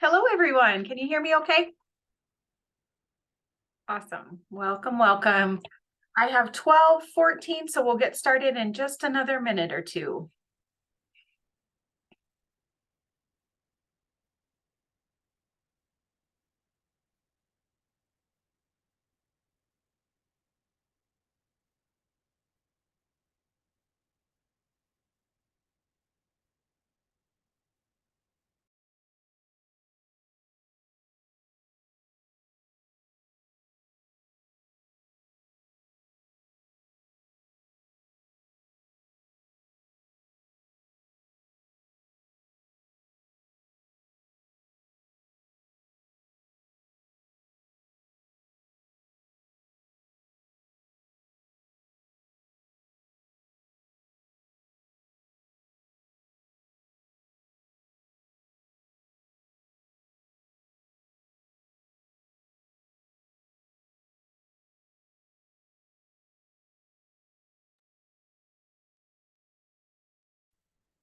Hello, everyone. Can you hear me okay? Awesome. Welcome, welcome. I have 12:14, so we'll get started in just another minute or two.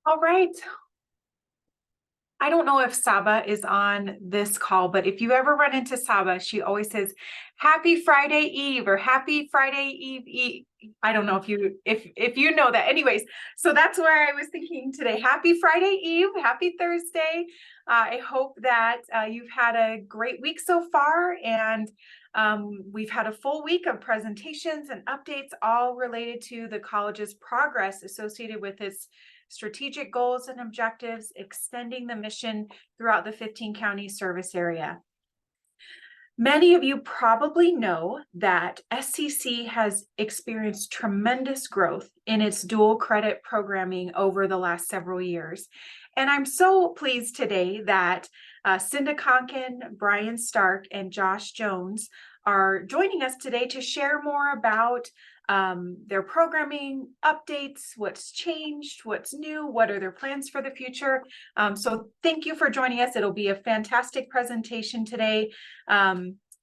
All right. I don't know if Saba is on this call, but if you ever run into Saba, she always says, "Happy Friday Eve" or "Happy Friday Eve." I don't know if you know that. Anyways, so that's where I was thinking today. Happy Friday Eve, happy Thursday. I hope that you've had a great week so far, and we've had a full week of presentations and updates, all related to the college's progress associated with its strategic goals and objectives, extending the mission throughout the 15 county service area. Many of you probably know that SCC has experienced tremendous growth in its dual credit programming over the last several years. And I'm so pleased today that Cinda Conkin, Brian Stark, and Josh Jones are joining us today to share more about their programming updates, what's changed, what's new, what are their plans for the future. So thank you for joining us. It'll be a fantastic presentation today.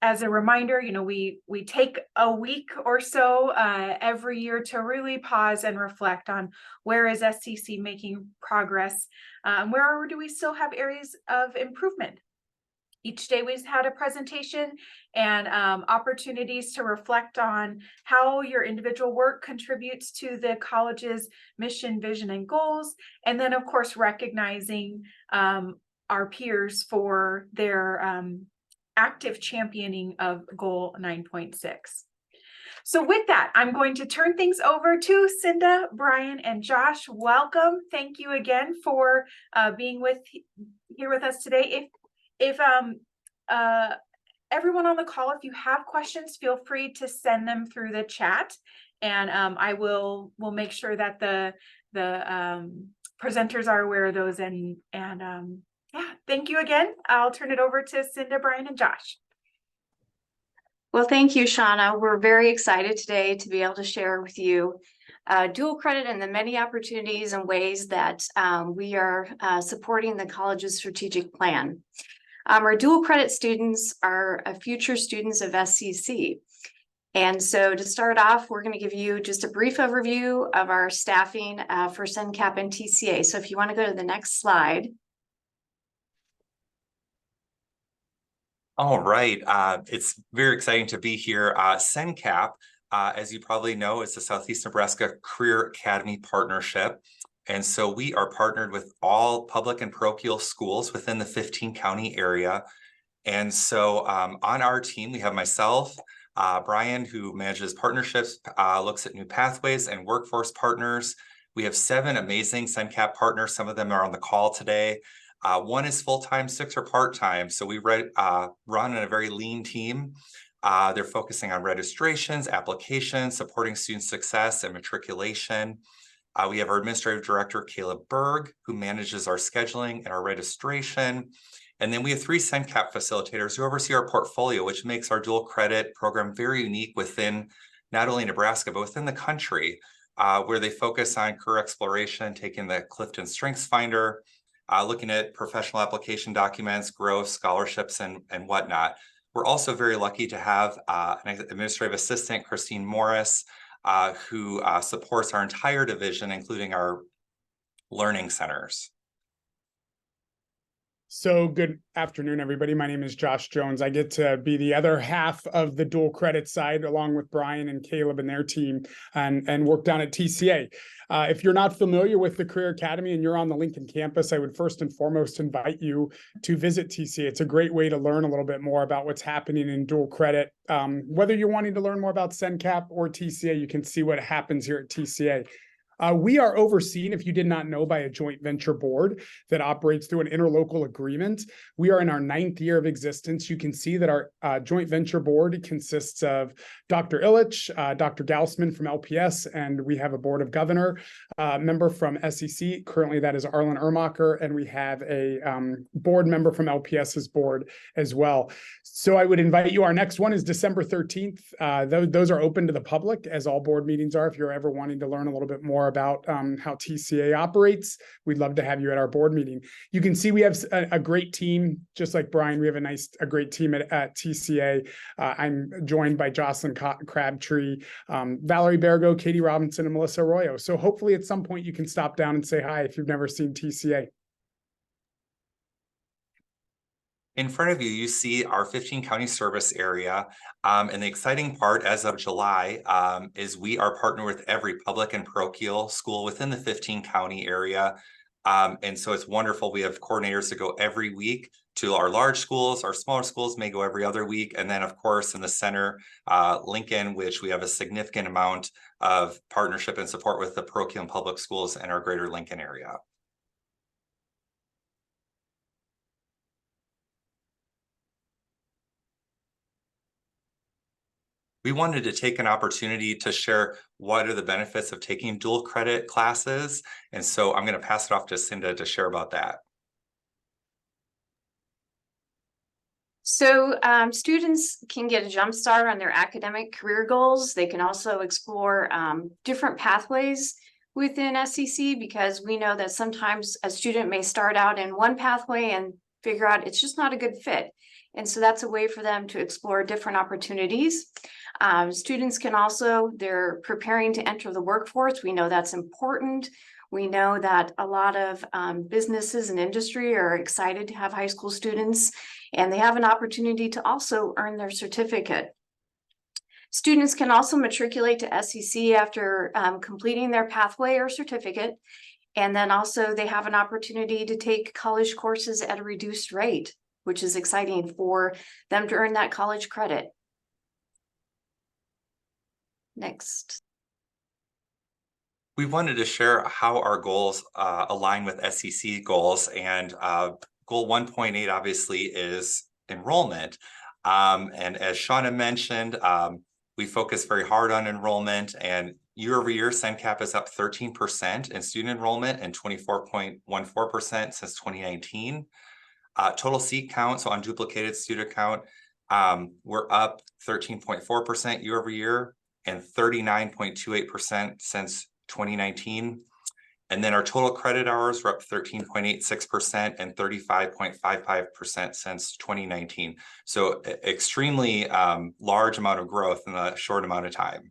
As a reminder, we take a week or so every year to really pause and reflect on where is SCC making progress, where do we still have areas of improvement. Each day we've had a presentation and opportunities to reflect on how your individual work contributes to the college's mission, vision, and goals. And then, of course, recognizing our peers for their active championing of Goal 9.6. So with that, I'm going to turn things over to Cinda, Brian, and Josh. Welcome. Thank you again for being here with us today. If everyone on the call, if you have questions, feel free to send them through the chat, and we'll make sure that the presenters are aware of those. And yeah, thank you again. I'll turn it over to Cinda, Brian, and Josh. Well, thank you, Shauna. We're very excited today to be able to share with you dual credit and the many opportunities and ways that we are supporting the college's strategic plan. Our dual credit students are future students of SCC. And so to start off, we're going to give you just a brief overview of our staffing for CENCAP and TCA. So if you want to go to the next slide. All right. It's very exciting to be here. CENCAP, as you probably know, is the Southeast Nebraska Career Academy Partnership. And so we are partnered with all public and parochial schools within the 15 county area. And so on our team, we have myself, Brian, who manages partnerships, looks at new pathways and workforce partners. We have 7 amazing CENCAP partners. Some of them are on the call today. 1 is full-time, 6 are part-time. So we run in a very lean team. They're focusing on registrations, applications, supporting student success and matriculation. We have our administrative director, Caleb Berg, who manages our scheduling and our registration. And then we have 3 CENCAP facilitators who oversee our portfolio, which makes our dual credit program very unique within not only Nebraska, but within the country, where they focus on career exploration, taking the Clifton Strengths Finder, looking at professional application documents, growth, scholarships, and whatnot. We're also very lucky to have an administrative assistant, Christine Morris, who supports our entire division, including our learning centers. So good afternoon, everybody. My name is Josh Jones. I get to be the other half of the dual credit side, along with Brian and Caleb and their team, and work down at TCA. If you're not familiar with the Career Academy and you're on the Lincoln campus, I would first and foremost invite you to visit TCA. It's a great way to learn a little bit more about what's happening in dual credit. Whether you're wanting to learn more about CenCap or TCA, you can see what happens here at TCA. We are overseen, if you did not know, by a joint venture board that operates through an interlocal agreement. We are in our 9th year of existence. You can see that our joint venture board consists of Dr. Illich, Dr. Gaussman from LPS, and we have a board of governor member from SEC. Currently, that is Arlen Ermacher, and we have a board member from LPS's board as well. So I would invite you. Our next one is December 13th. Those are open to the public, as all board meetings are. If you're ever wanting to learn a little bit more about how TCA operates, we'd love to have you at our board meeting. You can see we have a great team, just like Brian. We have a great team at TCA. I'm joined by Jocelyn Crabtree, Valerie Bergo, Katie Robinson, and Melissa Arroyo. So hopefully at some point you can stop down and say hi if you've never seen TCA. In front of you, you see our 15 county service area. And the exciting part as of July is we are partnered with every public and parochial school within the 15 county area. And so it's wonderful. We have coordinators that go every week to our large schools. Our smaller schools may go every other week. And then, of course, in the center, Lincoln, which we have a significant amount of partnership and support with the parochial and public schools in our greater Lincoln area. We wanted to take an opportunity to share what are the benefits of taking dual credit classes. And so I'm going to pass it off to Cinda to share about that. So students can get a jump start on their academic career goals. They can also explore different pathways within SEC, because we know that sometimes a student may start out in one pathway and figure out it's just not a good fit. And so that's a way for them to explore different opportunities. Students can also, they're preparing to enter the workforce. We know that's important. We know that a lot of businesses and industry are excited to have high school students, and they have an opportunity to also earn their certificate. Students can also matriculate to SEC after completing their pathway or certificate. And then also they have an opportunity to take college courses at a reduced rate, which is exciting for them to earn that college credit. Next. We wanted to share how our goals align with SEC goals, and goal 1.8 obviously is enrollment. And as Shauna mentioned, we focus very hard on enrollment, and year over year, CenCap is up 13% in student enrollment and 24.14% since 2019. Total seat count, so unduplicated student count, we're up 13.4% year over year and 39.28% since 2019. And then our total credit hours were up 13.86% and 35.55% since 2019. So extremely large amount of growth in a short amount of time.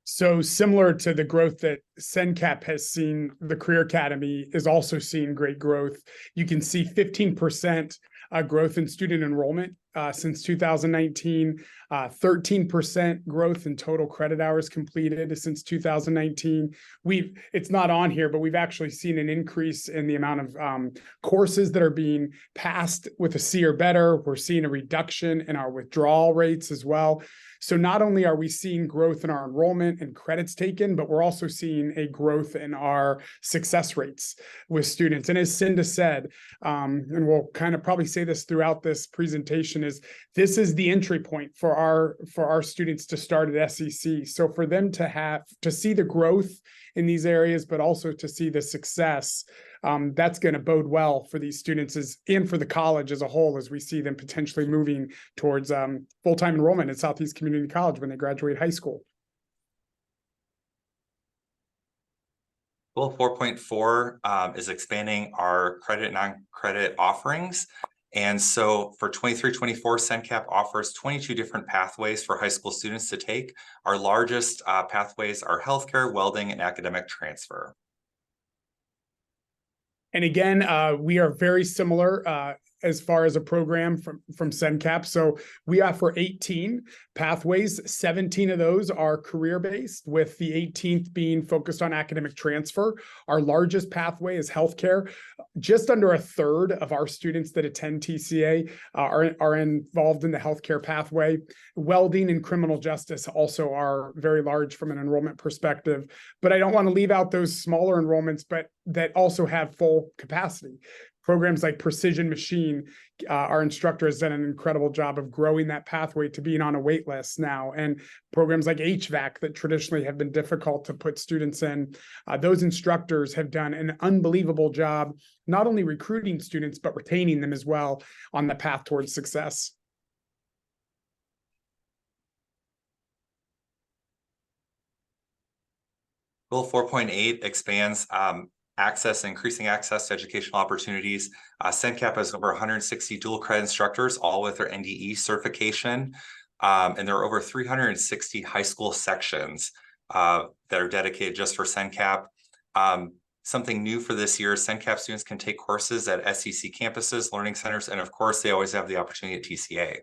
So similar to the growth that CenCap has seen, the Career Academy is also seeing great growth. You can see 15% growth in student enrollment since 2019, 13% growth in total credit hours completed since 2019. It's not on here, but we've actually seen an increase in the amount of courses that are being passed with a C or better. We're seeing a reduction in our withdrawal rates as well. So not only are we seeing growth in our enrollment and credits taken, but we're also seeing a growth in our success rates with students. And as Cinda said, and we'll kind of probably say this throughout this presentation, is this is the entry point for our students to start at SEC. So for them to see the growth in these areas, but also to see the success, that's going to bode well for these students and for the college as a whole, as we see them potentially moving towards full-time enrollment at Southeast Community College when they graduate high school. Goal 4.4 is expanding our credit and non-credit offerings. And so for 23-24, CenCap offers 22 different pathways for high school students to take. Our largest pathways are healthcare, welding, and academic transfer. And again, we are very similar as far as a program from SENCAP. So we offer 18 pathways. 17 of those are career-based, with the 18th being focused on academic transfer. Our largest pathway is healthcare. Just under a third of our students that attend TCA are involved in the healthcare pathway. Welding and criminal justice also are very large from an enrollment perspective. But I don't want to leave out those smaller enrollments, but that also have full capacity. Programs like Precision Machine, our instructor has done an incredible job of growing that pathway to being on a wait list now. And programs like HVAC that traditionally have been difficult to put students in, those instructors have done an unbelievable job, not only recruiting students, but retaining them as well on the path towards success. Goal 4.8 expands increasing access to educational opportunities. SENCAP has over 160 dual credit instructors, all with their NDE certification. And there are over 360 high school sections that are dedicated just for SENCAP. Something new for this year, SENCAP students can take courses at SEC campuses, learning centers, and of course, they always have the opportunity at TCA.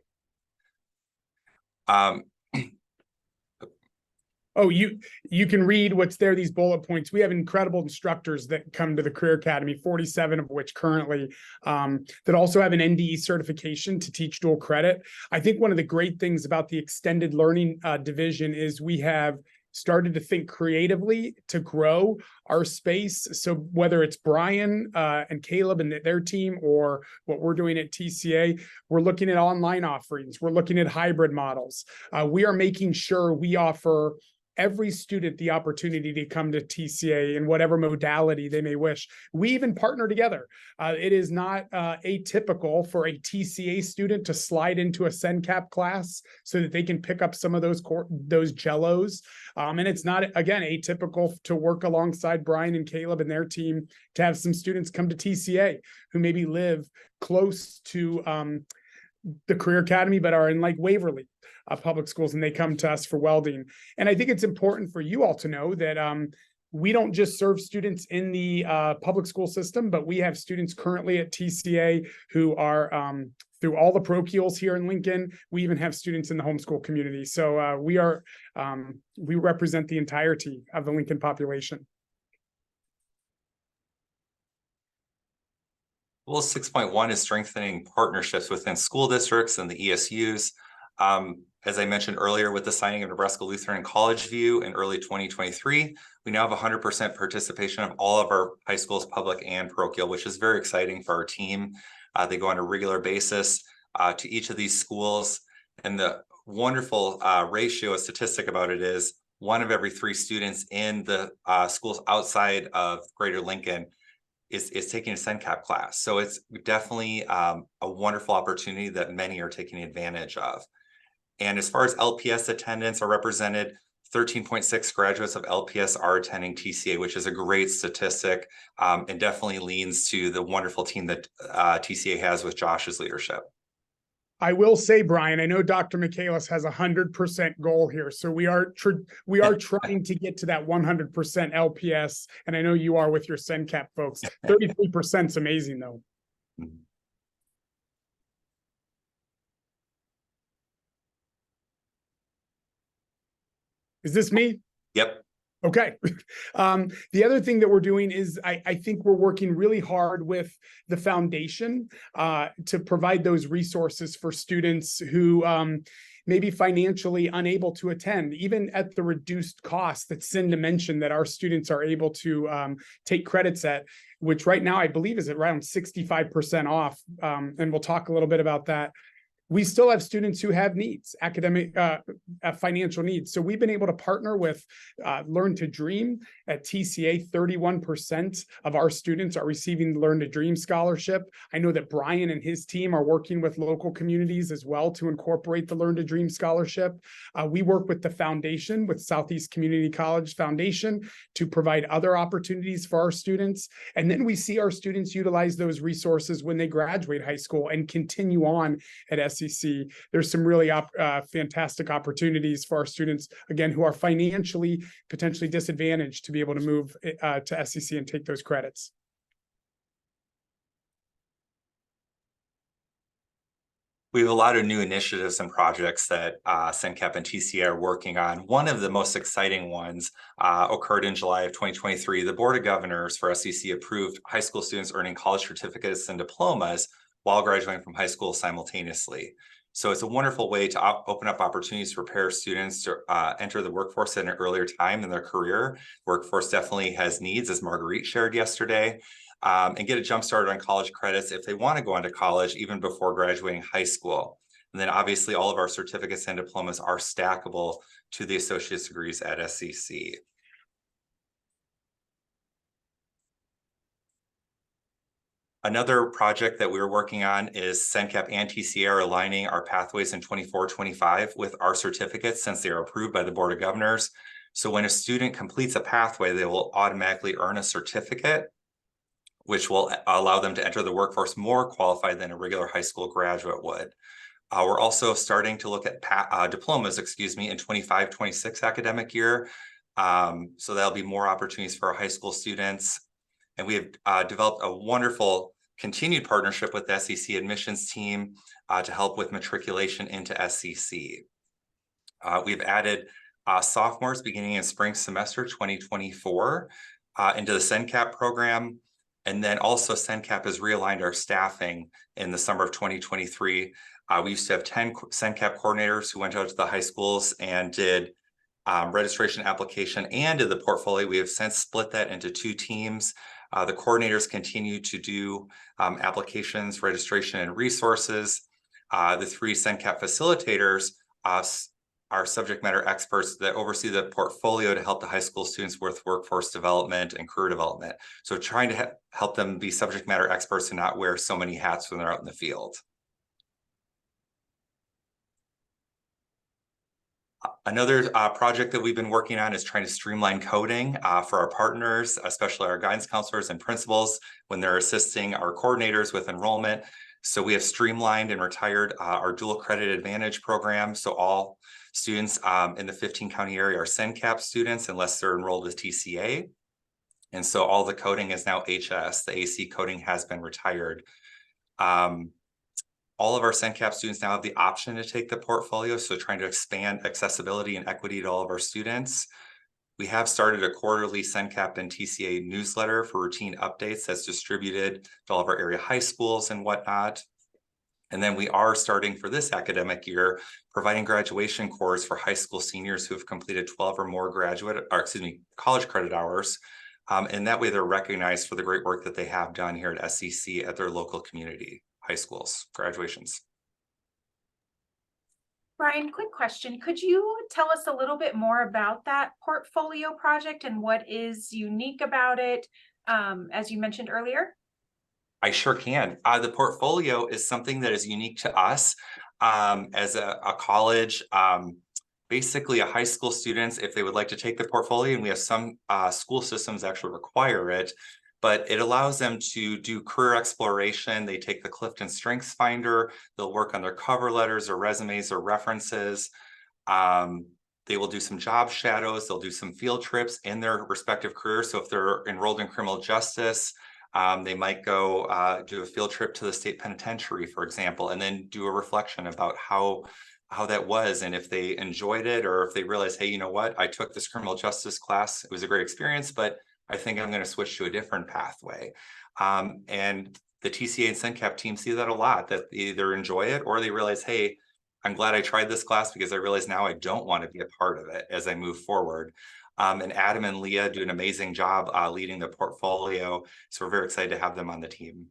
Oh, you can read what's there, these bullet points. We have incredible instructors that come to the Career Academy, 47 of which currently, that also have an NDE certification to teach dual credit. I think one of the great things about the extended learning division is we have started to think creatively to grow our space. So whether it's Brian and Caleb and their team, or what we're doing at TCA, we're looking at online offerings. We're looking at hybrid models. We are making sure we offer every student the opportunity to come to TCA in whatever modality they may wish. We even partner together. It is not atypical for a TCA student to slide into a SENCAP class so that they can pick up some of those jellos. And it's not, again, atypical to work alongside Brian and Caleb and their team to have some students come to TCA who maybe live close to the Career Academy, but are in like Waverly public schools, and they come to us for welding. And I think it's important for you all to know that we don't just serve students in the public school system, but we have students currently at TCA who are through all the parochials here in Lincoln. We even have students in the homeschool community. So we represent the entirety of the Lincoln population. Goal 6.1 is strengthening partnerships within school districts and the ESUs. As I mentioned earlier, with the signing of Nebraska Lutheran and College View in early 2023, we now have 100% participation of all of our high schools, public and parochial, which is very exciting for our team. They go on a regular basis to each of these schools. And the wonderful ratio, a statistic about it is 1 of every 3 students in the schools outside of Greater Lincoln is taking a SENCAP class. So it's definitely a wonderful opportunity that many are taking advantage of. And as far as LPS attendance are represented, 13.6 graduates of LPS are attending TCA, which is a great statistic, and definitely leans to the wonderful team that TCA has with Josh's leadership. I will say, Brian, I know Dr. Michaelis has 100% goal here. So we are trying to get to that 100% LPS. And I know you are with your SENCAP folks. 33% is amazing, though. Mm-hmm. Is this me? Yep. Okay. The other thing that we're doing is I think we're working really hard with the foundation to provide those resources for students who may be financially unable to attend, even at the reduced cost that Cinda mentioned that our students are able to take credits at, which right now I believe is around 65% off. And we'll talk a little bit about that. We still have students who have needs, academic, financial needs. So we've been able to partner with Learn to Dream at TCA. 31% of our students are receiving the Learn to Dream scholarship. I know that Brian and his team are working with local communities as well to incorporate the Learn to Dream scholarship. We work with the foundation, with Southeast Community College Foundation, to provide other opportunities for our students. And then we see our students utilize those resources when they graduate high school and continue on at SEC. There's some really fantastic opportunities for our students, again, who are financially potentially disadvantaged to be able to move to SEC and take those credits. We have a lot of new initiatives and projects that SENCAP and TCA are working on. One of the most exciting ones occurred in July of 2023. The Board of Governors for SCC approved high school students earning college certificates and diplomas while graduating from high school simultaneously. So it's a wonderful way to open up opportunities to prepare students to enter the workforce at an earlier time in their career. Workforce definitely has needs, as Marguerite shared yesterday. And get a jump started on college credits if they want to go on to college even before graduating high school. And then obviously all of our certificates and diplomas are stackable to the associate's degrees at SCC. Another project that we're working on is SENCAP and TCA are aligning our pathways in 24-25 with our certificates since they are approved by the Board of Governors. So when a student completes a pathway, they will automatically earn a certificate, which will allow them to enter the workforce more qualified than a regular high school graduate would. We're also starting to look at diplomas, in 25-26 academic year. So there'll be more opportunities for our high school students. And we have developed a wonderful continued partnership with the SCC admissions team to help with matriculation into SCC. We've added sophomores beginning in spring semester 2024 into the SENCAP program. And then also SENCAP has realigned our staffing in the summer of 2023. We used to have 10 SENCAP coordinators who went out to the high schools and did registration application and did the portfolio. We have since split that into 2 teams. The coordinators continue to do applications, registration, and resources. The 3 SENCAP facilitators are subject matter experts that oversee the portfolio to help the high school students with workforce development and career development. So trying to help them be subject matter experts and not wear so many hats when they're out in the field. Another project that we've been working on is trying to streamline coding for our partners, especially our guidance counselors and principals when they're assisting our coordinators with enrollment. So we have streamlined and retired our dual credit advantage program. So all students in the 15 county area are SENCAP students unless they're enrolled with TCA. And so all the coding is now HS. The AC coding has been retired. All of our SENCAP students now have the option to take the portfolio. So trying to expand accessibility and equity to all of our students. We have started a quarterly SENCAP and TCA newsletter for routine updates that's distributed to all of our area high schools and whatnot. And then we are starting for this academic year, providing graduation courses for high school seniors who have completed 12 or more college credit hours. And that way they're recognized for the great work that they have done here at SCC at their local community high schools graduations. Brian, quick question. Could you tell us a little bit more about that portfolio project and what is unique about it, as you mentioned earlier? I sure can. The portfolio is something that is unique to us as a college, basically a high school students, if they would like to take the portfolio, and we have some school systems actually require it, but it allows them to do career exploration. They take the Clifton Strengths Finder. They'll work on their cover letters or resumes or references. They will do some job shadows. They'll do some field trips in their respective careers. So if they're enrolled in criminal justice, they might go do a field trip to the state penitentiary, for example, and then do a reflection about how that was and if they enjoyed it, or if they realize, hey, you know what, I took this criminal justice class. It was a great experience, but I think I'm going to switch to a different pathway. And the TCA and SENCAP team see that a lot, that they either enjoy it or they realize, hey, I'm glad I tried this class because I realize now I don't want to be a part of it as I move forward. And Adam and Leah do an amazing job leading the portfolio. So we're very excited to have them on the team.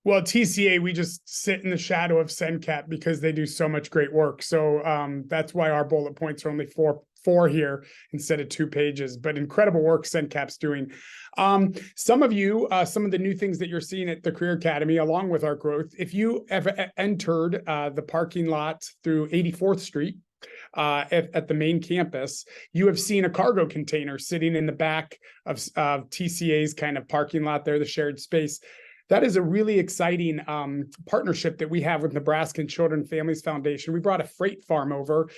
Well, TCA, we just sit in the shadow of SENCAP because they do so much great work. So that's why our bullet points are only four here instead of 2 pages, but incredible work SENCAP's doing. Some of you, some of the new things that you're seeing at the Career Academy, along with our growth, if you have entered the parking lot through 84th Street, at the main campus, you have seen a cargo container sitting in the back of TCA's kind of parking lot there, the shared space. That is a really exciting partnership that we have with Nebraskan Children and Families Foundation. We brought a freight farm over.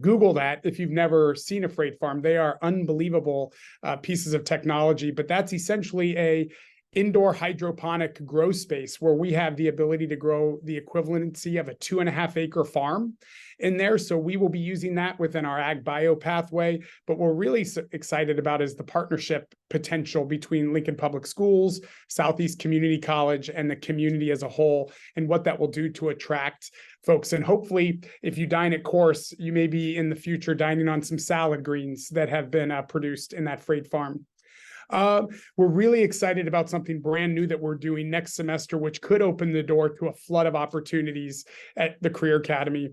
Google that if you've never seen a freight farm. They are unbelievable pieces of technology, but that's essentially a indoor hydroponic grow space where we have the ability to grow the equivalency of a 2.5 acre farm in there. So we will be using that within our ag bio pathway. But what we're really excited about is the partnership potential between Lincoln Public Schools, Southeast Community College, and the community as a whole, and what that will do to attract folks. And hopefully, if you dine at Course, you may be in the future dining on some salad greens that have been produced in that freight farm. We're really excited about something brand new that we're doing next semester, which could open the door to a flood of opportunities at the Career Academy.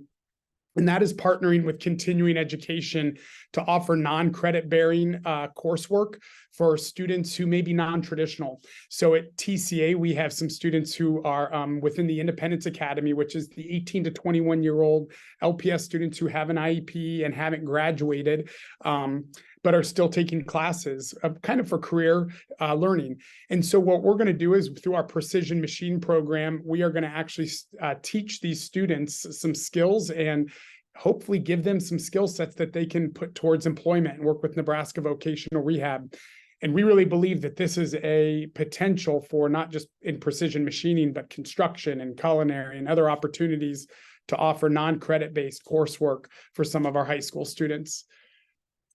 And that is partnering with continuing education to offer non-credit bearing coursework for students who may be non-traditional. So at TCA, we have some students who are within the Independence Academy, which is the 18 to 21-year-old LPS students who have an IEP and haven't graduated, but are still taking classes kind of for career learning. And so what we're going to do is through our Precision Machine program, we are going to actually teach these students some skills and hopefully give them some skill sets that they can put towards employment and work with Nebraska Vocational Rehab. And we really believe that this is a potential for not just in precision machining, but construction and culinary and other opportunities to offer non-credit based coursework for some of our high school students.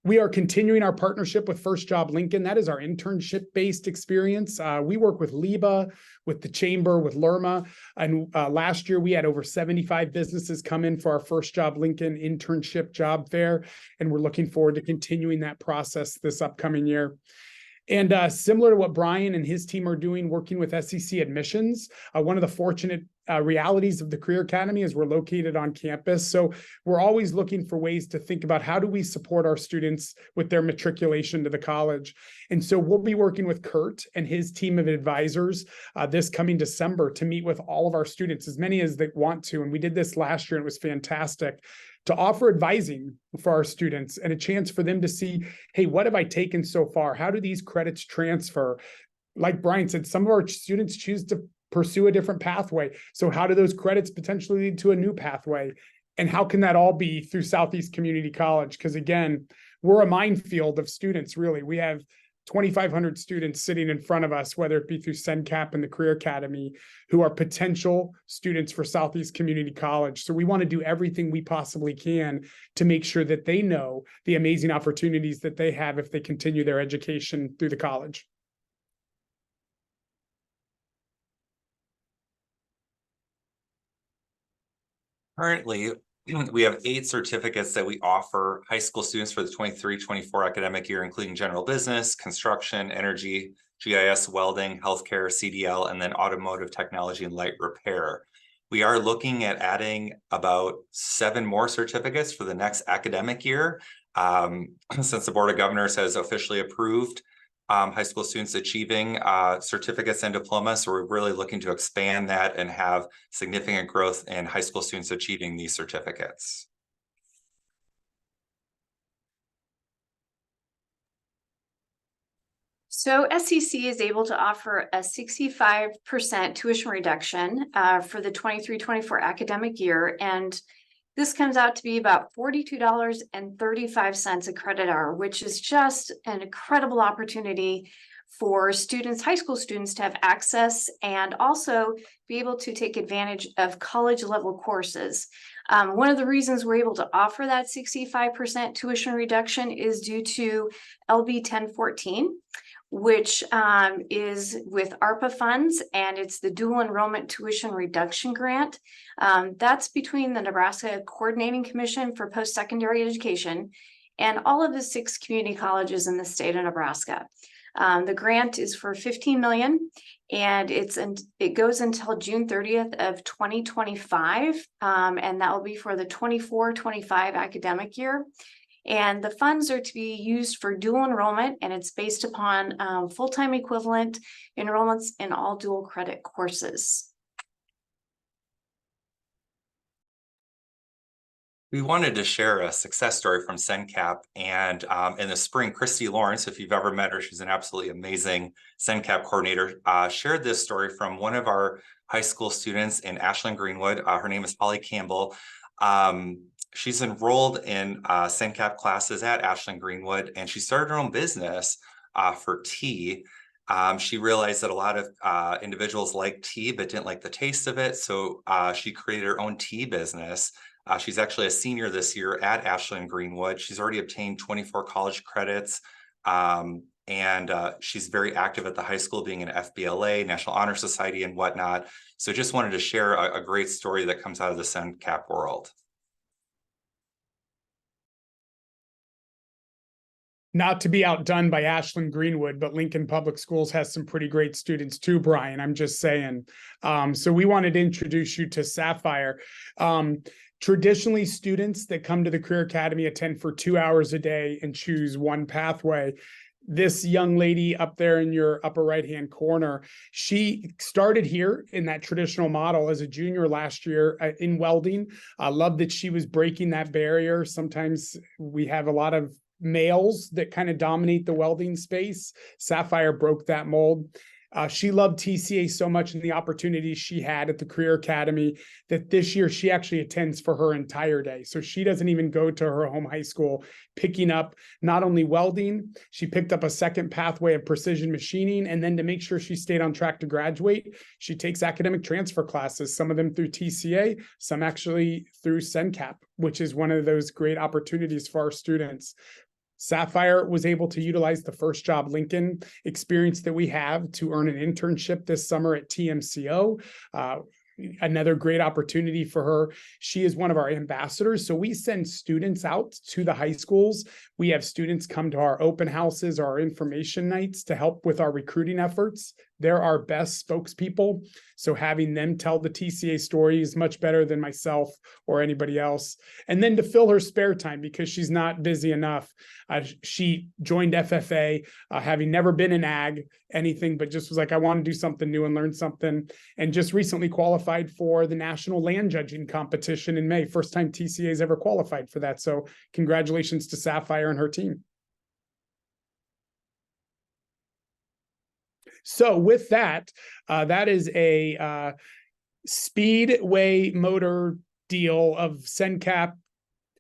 We are continuing our partnership with First Job Lincoln. That is our internship-based experience. We work with LIBA, with the Chamber, with LERMA. And last year, we had over 75 businesses come in for our First Job Lincoln internship job fair. And we're looking forward to continuing that process this upcoming year. And similar to what Brian and his team are doing, working with SEC admissions, one of the fortunate realities of the Career Academy is we're located on campus. So we're always looking for ways to think about how do we support our students with their matriculation to the college. And so we'll be working with Kurt and his team of advisors this coming December to meet with all of our students, as many as they want to. And we did this last year and it was fantastic, to offer advising for our students and a chance for them to see, hey, what have I taken so far? How do these credits transfer? Like Brian said, some of our students choose to pursue a different pathway. So how do those credits potentially lead to a new pathway? And how can that all be through Southeast Community College? Because again, we're a minefield of students, really. We have 2,500 students sitting in front of us, whether it be through SENCAP and the Career Academy, who are potential students for Southeast Community College. So we want to do everything we possibly can to make sure that they know the amazing opportunities that they have if they continue their education through the college. Currently, we have 8 certificates that we offer high school students for the 23-24 academic year, including general business, construction, energy, GIS, welding, healthcare, CDL, and then automotive technology and light repair. We are looking at adding about 7 more certificates for the next academic year, since the Board of Governors has officially approved high school students achieving certificates and diplomas. So we're really looking to expand that and have significant growth in high school students achieving these certificates. So SEC is able to offer a 65% tuition reduction for the 23-24 academic year. And this comes out to be about $42.35 a credit hour, which is just an incredible opportunity for students, high school students, to have access and also be able to take advantage of college level courses. One of the reasons we're able to offer that 65% tuition reduction is due to LB 1014. Which is with ARPA funds, and it's the dual enrollment tuition reduction grant. That's between the Nebraska Coordinating Commission for Post-Secondary Education and all of the 6 community colleges in the state of Nebraska. The grant is for $15 million, and it goes until June 30th of 2025, and that will be for the 24-25 academic year. And the funds are to be used for dual enrollment, and it's based upon full-time equivalent enrollments in all dual credit courses. We wanted to share a success story from SENCAP, and in the spring, Christy Lawrence, if you've ever met her, she's an absolutely amazing SENCAP coordinator, shared this story from one of our high school students in Ashland Greenwood. Her name is Holly Campbell. She's enrolled in SENCAP classes at Ashland Greenwood, and she started her own business for tea. She realized that a lot of individuals like tea but didn't like the taste of it. So she created her own tea business. She's actually a senior this year at Ashland Greenwood. She's already obtained 24 college credits. And she's very active at the high school, being an FBLA, National Honor Society, and whatnot. So just wanted to share a great story that comes out of the SENCAP world. Not to be outdone by Ashland Greenwood, but Lincoln Public Schools has some pretty great students too, Brian. I'm just saying. So we wanted to introduce you to Sapphire. Traditionally, students that come to the Career Academy attend for 2 hours a day and choose one pathway. This young lady up there in your upper right-hand corner, she started here in that traditional model as a junior last year in welding. I love that she was breaking that barrier. Sometimes we have a lot of males that kind of dominate the welding space. Sapphire broke that mold. She loved TCA so much and the opportunities she had at the Career Academy that this year she actually attends for her entire day. So she doesn't even go to her home high school, picking up not only welding, she picked up a second pathway of precision machining. And then to make sure she stayed on track to graduate, she takes academic transfer classes, some of them through TCA, some actually through SENCAP, which is one of those great opportunities for our students. Sapphire was able to utilize the First Job Lincoln experience that we have to earn an internship this summer at TMCO. Another great opportunity for her. She is one of our ambassadors. So we send students out to the high schools. We have students come to our open houses, our information nights to help with our recruiting efforts. They're our best spokespeople. So having them tell the TCA story is much better than myself or anybody else. And then to fill her spare time, because she's not busy enough, she joined FFA, having never been in ag, anything, but just was like, I want to do something new and learn something. And just recently qualified for the National Land Judging Competition in May. First time TCA has ever qualified for that. So congratulations to Sapphire and her team. So with that, that is a Speedway Motor deal of SENCAP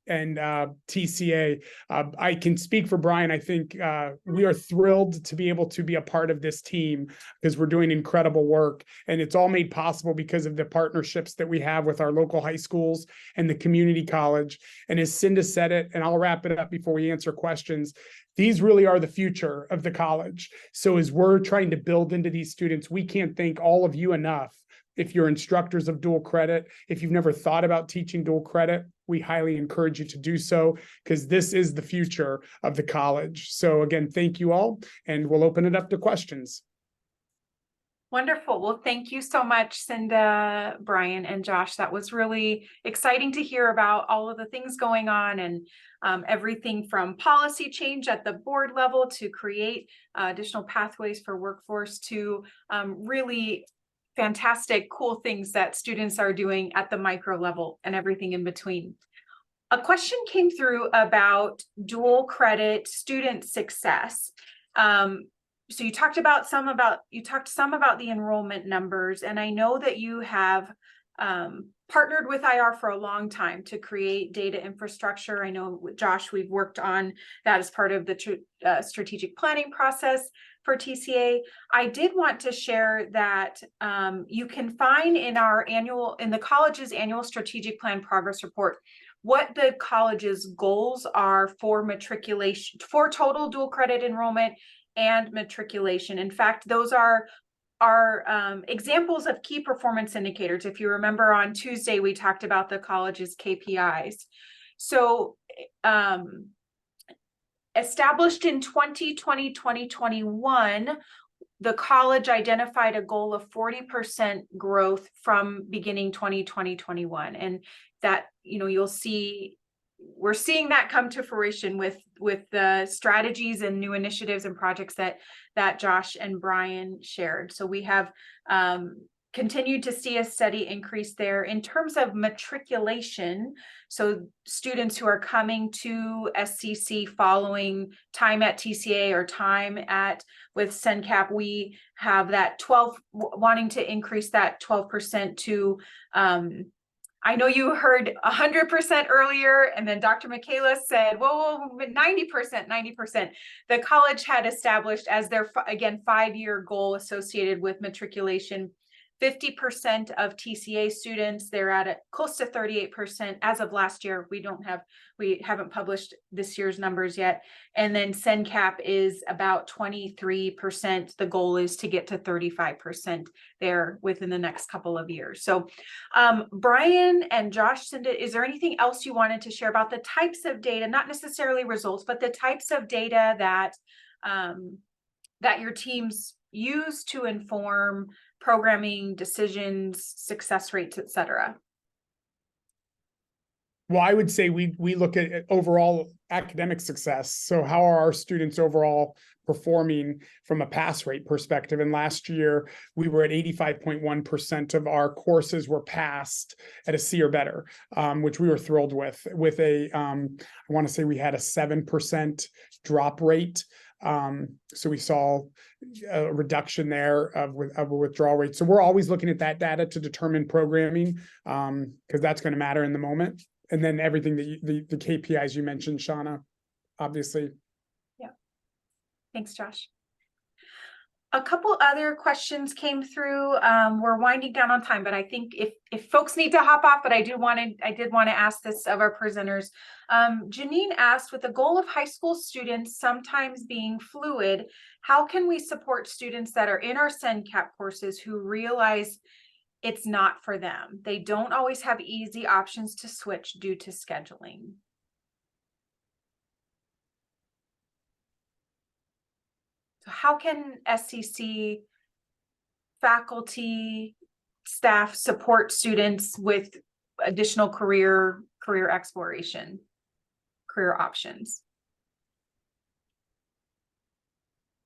and TCA. I can speak for Brian. I think we are thrilled to be able to be a part of this team because we're doing incredible work. And it's all made possible because of the partnerships that we have with our local high schools and the community college. And as Cinda said it, and I'll wrap it up before we answer questions, these really are the future of the college. So as we're trying to build into these students, we can't thank all of you enough. If you're instructors of dual credit, if you've never thought about teaching dual credit, we highly encourage you to do so because this is the future of the college. So again, thank you all, and we'll open it up to questions. Wonderful. Well, thank you so much, Cinda, Brian, and Josh. That was really exciting to hear about all of the things going on and everything from policy change at the board level to create additional pathways for workforce to really fantastic, cool things that students are doing at the micro level and everything in between. A question came through about dual credit student success. So you talked some about the enrollment numbers, and I know that you have partnered with IR for a long time to create data infrastructure. I know with Josh, we've worked on that as part of the strategic planning process for TCA. I did want to share that you can find in the college's annual strategic plan progress report what the college's goals are for matriculation, for total dual credit enrollment and matriculation. In fact, those are examples of key performance indicators. If you remember on Tuesday, we talked about the college's KPIs. So established in 2020, 2021, the college identified a goal of 40% growth from beginning 2020, 2021. And that, you'll see, we're seeing that come to fruition with the strategies and new initiatives and projects that Josh and Brian shared. So we have continued to see a steady increase there. In terms of matriculation, so students who are coming to SCC following time at TCA or time with SENCAP, we have that wanting to increase that 12% to I know you heard 100% earlier, and then Dr. Michaela said, well, 90%, 90%. The college had established as their, again, 5-year goal associated with matriculation, 50% of TCA students, they're at close to 38% as of last year. We haven't published this year's numbers yet. And then CenCap is about 23%. The goal is to get to 35% there within the next couple of years. So Brian and Josh, Cinda, is there anything else you wanted to share about the types of data, not necessarily results, but the types of data that that your teams use to inform programming decisions, success rates, et cetera? Well, I would say we look at overall academic success. So how are our students overall performing from a pass rate perspective? And last year we were at 85.1% of our courses were passed at a C or better, which we were thrilled with a, I want to say we had a 7% drop rate. So we saw a reduction there of a withdrawal rate. So we're always looking at that data to determine programming, because that's going to matter in the moment. And then everything that the KPIs you mentioned, Shauna, obviously. Yeah. Thanks, Josh. A couple other questions came through. We're winding down on time, but I think if folks need to hop off, but I did want to ask this of our presenters. Janine asked, with the goal of high school students sometimes being fluid, how can we support students that are in our CenCap courses who realize it's not for them? They don't always have easy options to switch due to scheduling. So how can SCC faculty, staff support students with additional career exploration, career options?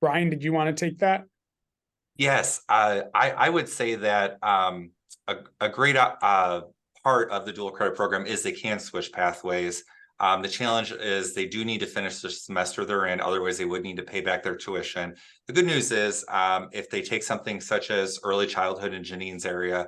Brian, did you want to take that? Yes, I would say that a great part of the dual credit program is they can switch pathways. The challenge is they do need to finish the semester they're in, otherwise they would need to pay back their tuition. The good news is if they take something such as early childhood in Janine's area,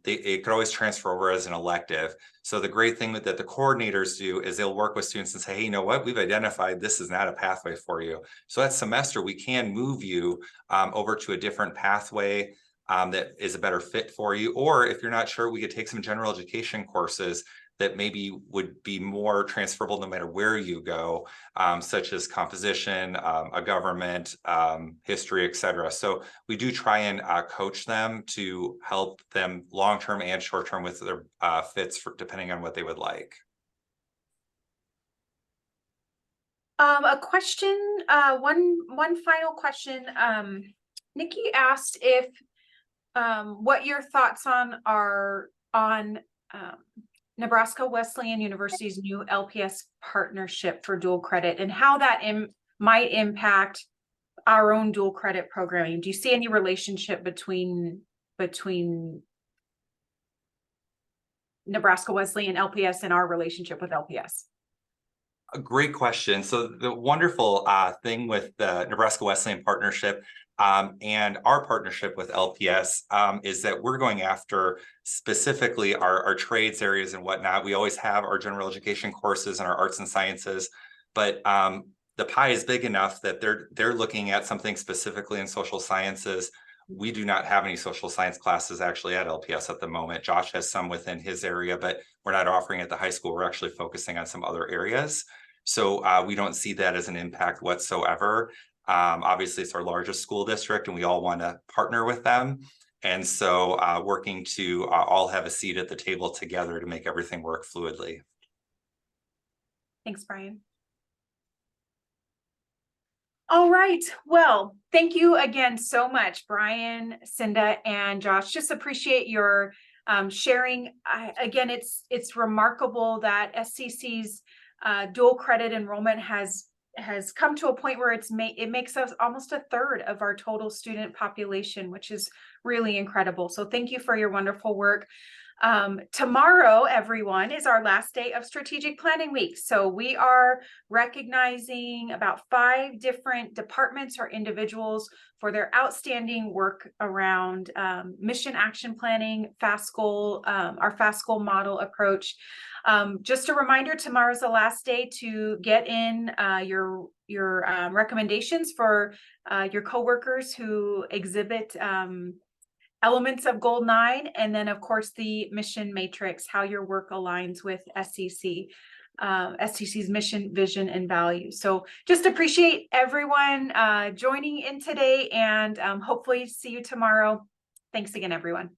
it could always transfer over as an elective. So the great thing that the coordinators do is they'll work with students and say, hey, you know what, we've identified this is not a pathway for you. So that semester we can move you over to a different pathway that is a better fit for you. Or if you're not sure, we could take some general education courses that maybe would be more transferable no matter where you go, such as composition, a government, history, et cetera. So we do try and coach them to help them long-term and short-term with their fits depending on what they would like. A question, one final question. Nikki asked if what your thoughts are on Nebraska Wesleyan University's new LPS partnership for dual credit and how that might impact our own dual credit programming. Do you see any relationship between Nebraska Wesleyan LPS and our relationship with LPS? A great question. So the wonderful thing with the Nebraska Wesleyan partnership and our partnership with LPS is that we're going after specifically our trades areas and whatnot. We always have our general education courses and our arts and sciences, but the pie is big enough that they're looking at something specifically in social sciences. We do not have any social science classes actually at LPS at the moment. Josh has some within his area, but we're not offering at the high school. We're actually focusing on some other areas. So we don't see that as an impact whatsoever. Obviously, it's our largest school district and we all want to partner with them. And so working to all have a seat at the table together to make everything work fluidly. Thanks, Brian. All right. Well, thank you again so much, Brian, Cinda, and Josh. Just appreciate your sharing. Again, it's remarkable that SCC's dual credit enrollment has come to a point where it makes us almost a third of our total student population, which is really incredible. So thank you for your wonderful work. Tomorrow, everyone, is our last day of strategic planning week. So we are recognizing about 5 different departments or individuals for their outstanding work around mission action planning, FAST goal, our FAST goal model approach. Just a reminder, tomorrow's the last day to get in your recommendations for your coworkers who exhibit elements of Goal 9, and then of course the mission matrix, how your work aligns with STC's mission, vision, and values. So just appreciate everyone joining in today, and hopefully see you tomorrow. Thanks again, everyone.